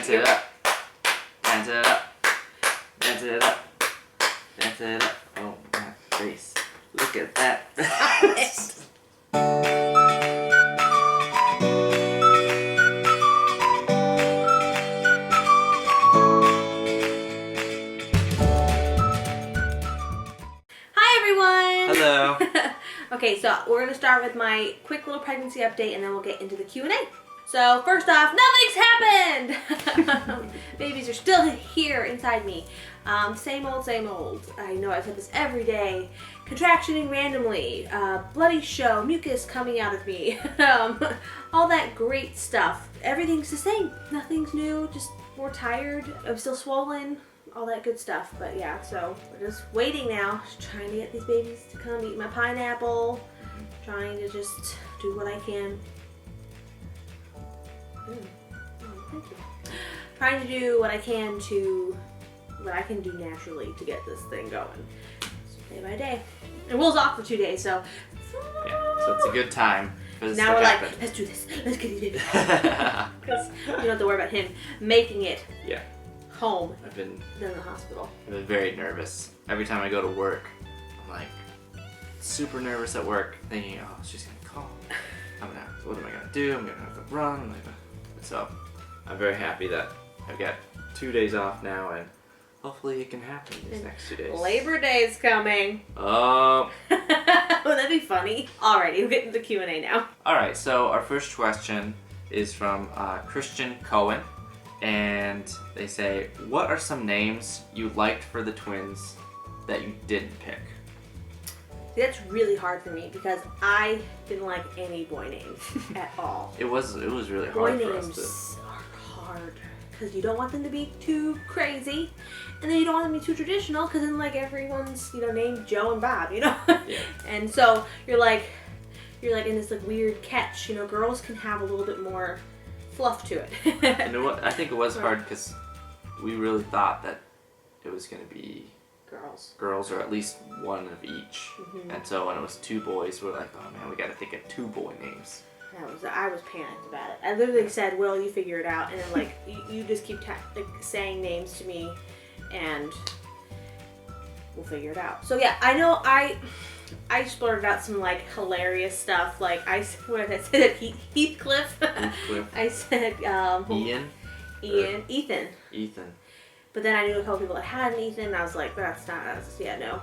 Dance it up. Dance it up. Dance it up. Dance it up. Oh, my face. Look at that. Hello. Okay, so we're gonna start with my quick little pregnancy update, and then we'll get into the Q&A. So first off, nothing's happened. Babies are still here inside me. Same old, same old. I know I've said this every day. Contractioning randomly, bloody show, mucus coming out of me, all that great stuff. Everything's the same. Nothing's new. Just more tired. I'm still swollen. All that good stuff. But yeah, so we're just waiting now, just trying to get these babies to come eat my pineapple, trying to just do what I can. Thank you. Trying to do what I can do naturally to get this thing going. So day by day. And Will's off for 2 days, so Yeah, so it's a good time. Now we're like, let's do this. Let's get these babies. Because you don't have to worry about him making it. Yeah. Home than the hospital. I've been very nervous. Every time I go to work, I'm like super nervous at work, thinking, oh, she's gonna call. What am I gonna do? I'm gonna have to run. So I'm very happy that I've got 2 days off now, and hopefully it can happen these next 2 days. Labor Day's coming. Oh. Would that be funny? Alrighty, we'll get into the Q&A now. Alright, so our first question is from Christian Cohen. And they say, what are some names you liked for the twins that you didn't pick? See, that's really hard for me because I didn't like any boy names at all. It was really boy hard for us to... Boy names are hard because you don't want them to be too crazy, and then you don't want them to be too traditional because then like everyone's named Joe and Bob, Yeah. And so you're like in this like weird catch. Girls can have a little bit more fluff to it. I think it was hard because we really thought that it was going to be girls, or at least one of each. Mm-hmm. And so when it was 2 boys, we're like, oh man, we got to think of 2 boy names. I was panicked about it. I literally said, "Will, you figure it out," and then like you just keep saying names to me, and we'll figure it out. So yeah, I know I blurted out some like hilarious stuff. Like I said Heathcliff. I said Ethan. But then I knew a couple people that had an Ethan, and I was like, no.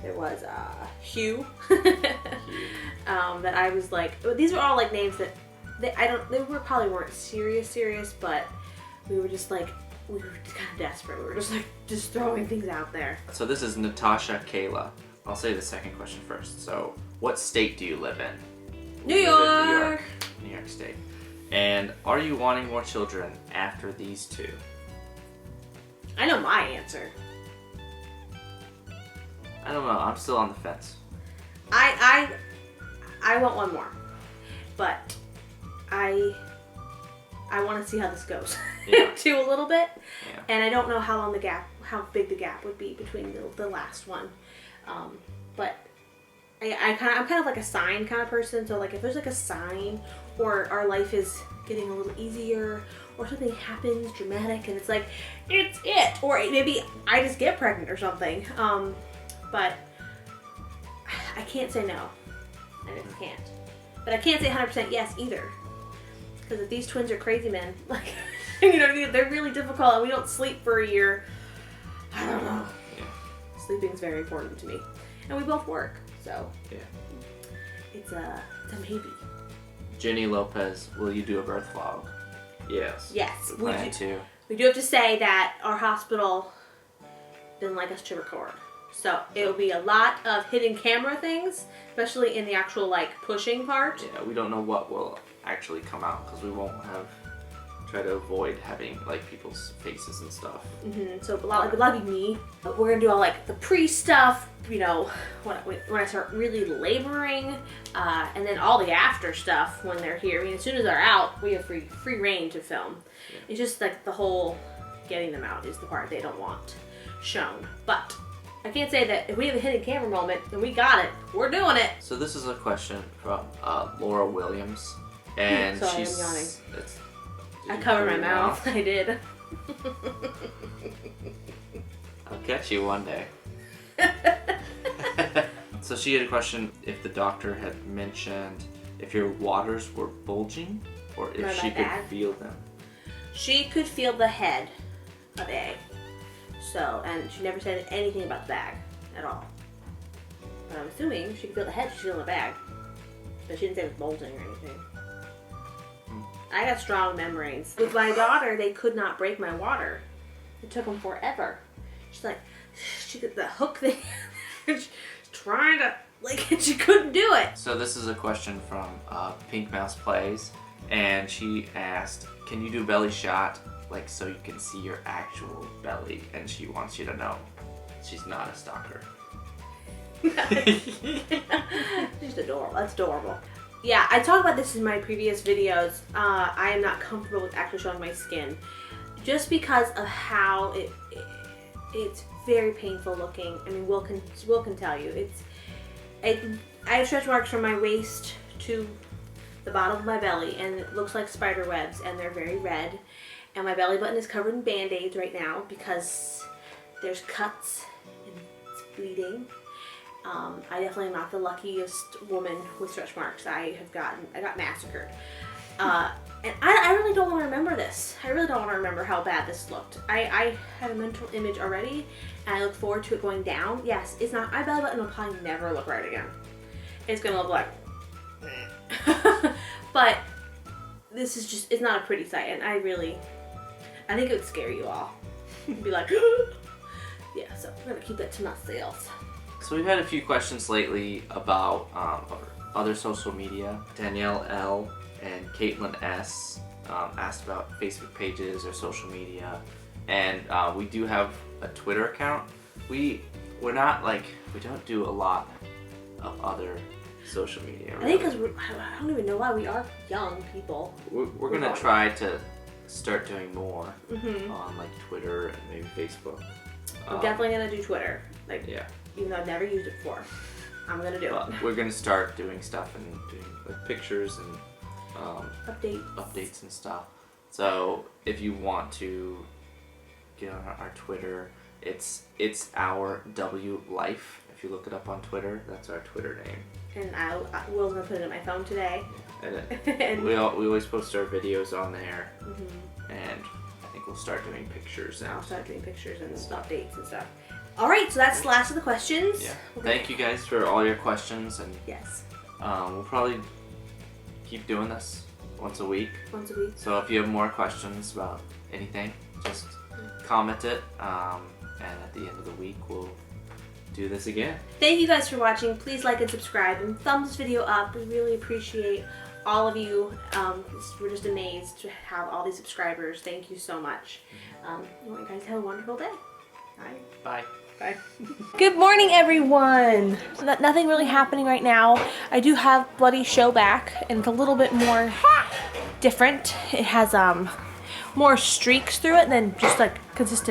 There was Hugh. That I was like, these were all like names that they probably weren't serious, but we were just like, we were kind of desperate. We were just like throwing things out there. So this is Natasha Kayla. I'll say the second question first. So, what state do you live in? New York State. And are you wanting more children after these 2? I know my answer. I don't know. I'm still on the fence. I want one more, but I want to see how this goes too a little bit, and I don't know how big the gap would be between the last one. But I'm kind of like a sign kind of person. So like if there's like a sign, or our life is getting a little easier, or something happens dramatic and it's like, it's it. Or maybe I just get pregnant or something. But I can't say no. I just can't. But I can't say 100% yes either. Because if these twins are crazy men, like, they're really difficult and we don't sleep for a year. I don't know. Yeah. Sleeping is very important to me. And we both work, so yeah, it's a maybe. Jenny Lopez, will you do a birth vlog? Yes. Yes, we plan to. We do have to say that our hospital didn't like us to record, so it'll be a lot of hidden camera things, especially in the actual like pushing part. Yeah, we don't know what will actually come out because we won't try to avoid having like people's faces and stuff. Mm-hmm. So a lot of me. We're gonna do all like the pre-stuff, when I start really laboring, and then all the after stuff when they're here. I mean, as soon as they're out, we have free reign to film. Yeah. It's just like the whole getting them out is the part they don't want shown. But I can't say that if we have a hidden camera moment, then we got it. We're doing it. So this is a question from Laura Williams, and sorry, she's I'm yawning. I covered my mouth. I did. I'll catch you one day. So she had a question if the doctor had mentioned if your waters were bulging or if she could feel them. She could feel the head of A. So, and she never said anything about the bag at all. But I'm assuming she could feel the head, she's feeling the bag. But she didn't say it was bulging or anything. I got strong membranes. With my daughter, they could not break my water. It took them forever. She's like, she did the hook thing. She's trying to, like, and she couldn't do it. So this is a question from Pink Mouse Plays, and she asked, can you do belly shot, like, so you can see your actual belly? And she wants you to know she's not a stalker. She's adorable. That's adorable. Yeah, I talked about this in my previous videos. I am not comfortable with actually showing my skin, just because of how it's very painful looking. I mean, Will can tell you. I have stretch marks from my waist to the bottom of my belly, and it looks like spider webs, and they're very red. And my belly button is covered in band-aids right now because there's cuts and it's bleeding. I definitely am not the luckiest woman with stretch marks. I got massacred. And I really don't want to remember this. I really don't want to remember how bad this looked. I had a mental image already, and I look forward to it going down. Yes, it's not, my belly button will probably never look right again. It's gonna look like, but this is just, it's not a pretty sight, and I think it would scare you all. You'd be like, yeah, so I'm gonna keep that to myself. So we've had a few questions lately about other social media. Danielle L. and Caitlin S. Asked about Facebook pages or social media, and we do have a Twitter account. We're not like, we don't do a lot of other social media. Really. I think because I don't even know why, we are young people. We're gonna try to start doing more on like Twitter and maybe Facebook. I'm definitely gonna do Twitter. Like, yeah. Even though I've never used it before, I'm gonna do it. We're gonna start doing stuff and doing like pictures and updates and stuff. So if you want to get on our Twitter, it's our W Life. If you look it up on Twitter, that's our Twitter name. And Will's gonna put it in my phone today. And we always post our videos on there. And I think we'll start doing pictures. I'll start doing pictures and updates and stuff. All right, so that's the last of the questions. Yeah. Thank you guys for all your questions, and yes, we'll probably keep doing this once a week. Once a week. So if you have more questions about anything, just comment it, and at the end of the week we'll do this again. Thank you guys for watching. Please like and subscribe and thumbs this video up. We really appreciate all of you. We're just amazed to have all these subscribers. Thank you so much. You guys have a wonderful day. Bye. Bye. Bye. Good morning, everyone. Nothing really happening right now. I do have Bloody Show back, and it's a little bit more different. It has more streaks through it than just like consistent